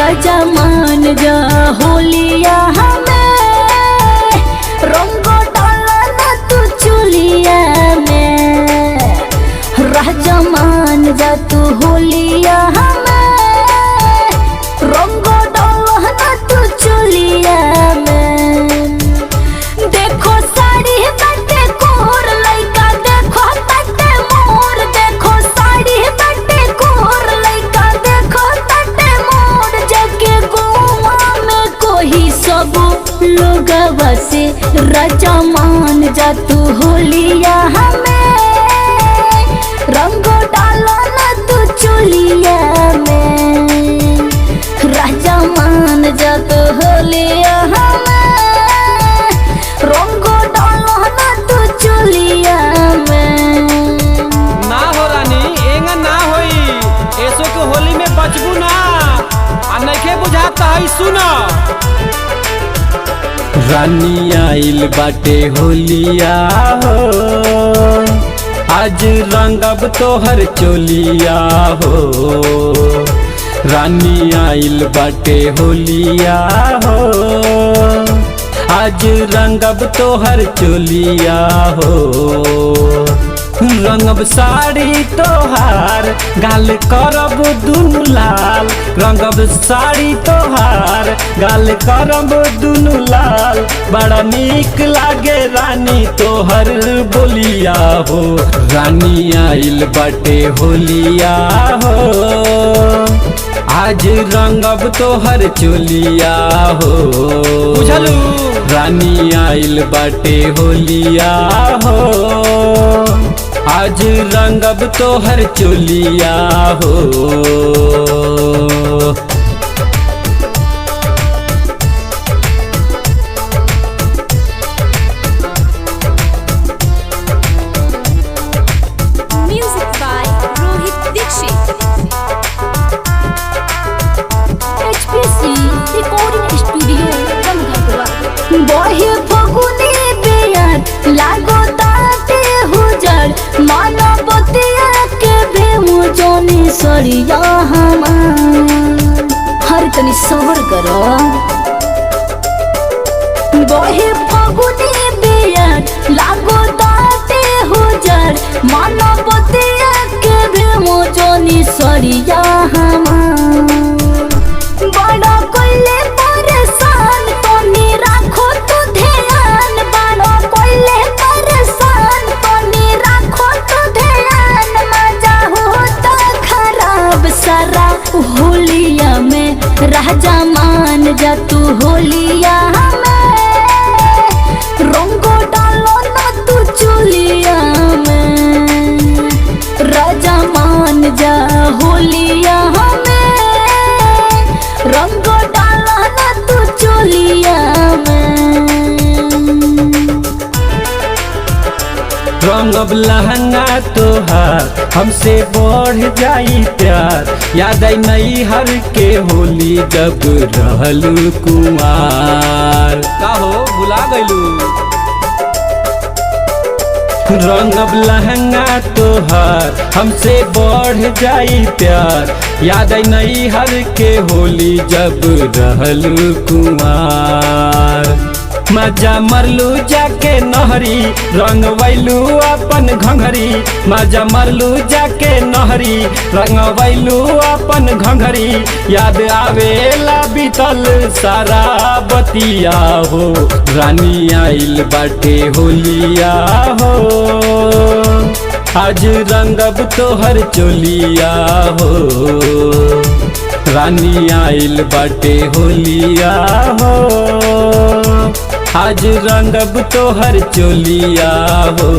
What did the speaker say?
राजा मान जा होलिया हमें, रंग डाला ना तू चुलिया में। राजा मान जा तू होलिया हमें, रंग डाला ना तू चुलिया में। देखो साड़ी बटे कोर लइका, देखो तटे मोर, देखो साड़ी बटे कोर लइका, देखो तटे मोर। जगे गोवा में कोई सब लोगवा से राजा मान जा तू होलिया हमें, रंग डाला ना तू चुलिया में। राजा मान जा तू होलिया हमें, रंग डाला ना तू चुलिया में। ना हो रानी, एंगा ना होई। ऐसो के होली में बचबू ना, आ नइखे बुझाता है सुना। रानी आइल बाटे होलिया हो, आज रंगब तोहर चोलिया हो। रानी आइल बाटे होलिया हो, आज रंगब तोहर चोलिया हो। रंगब साड़ी तोहार, गाल करब दुनु लाल। रंगब साड़ी तोहार, गाल करब दुनु लाल। बड़ा नीक लागे रानी तोहर बोलिया हो। रानी आइल बाटे होलिया हो, आज रंगब तोहर चोलिया हो। बुझलू? रानी आइल बाटे होलिया हो, आज रंगब तोहर चोलिया हो। Music by Rohit Dikshit. HPC recording studio Gangapura. बहे फगुनी बेयार लागो ताते हुजर, मानवतिया के भेमु जोनी सरिया हमार। हर तनी सबर करो। बहे फगुनी बेयार लागो ताते हुजर, मानवतिया के भेमु जोनी सरिया हमार। बड़ा कोइले परेशान तनी राखो तू ध्यान, बड़ा कोइले परेशान तनी राखो तू ध्यान। मजा होता खराब सारा होलिया में, राजा मान जा तू होलिया हमें, रंग डालो ना तू चुलिया में। राजा मान जा होलिया हमें, रंग डाला ना तू चोलिया में। रंगब लहंगा तोहार, हमसे बढ़ जाई प्यार। याद आई नई हर के होली जब रहलू कुमार। का हो भुला गइलू? रंगब लहंगा तोहार, हमसे बढ़ जाई प्यार। याद आई नई हर के होली जब रहलू कुमार। मजा मरलू जाके नहरी, रंग वैलू अपन घंघरी। मजा मरलू जाके नहरी, रंग वैलू अपन घंघरी। याद आवेला बीतल सारा बतिया हो। रानी आइल बाटे होलिया हो, आज रंगब तोहर चोलिया हो। रानी आइल बाटे होलिया हो, आज रंगब तोहर चोलिया हो।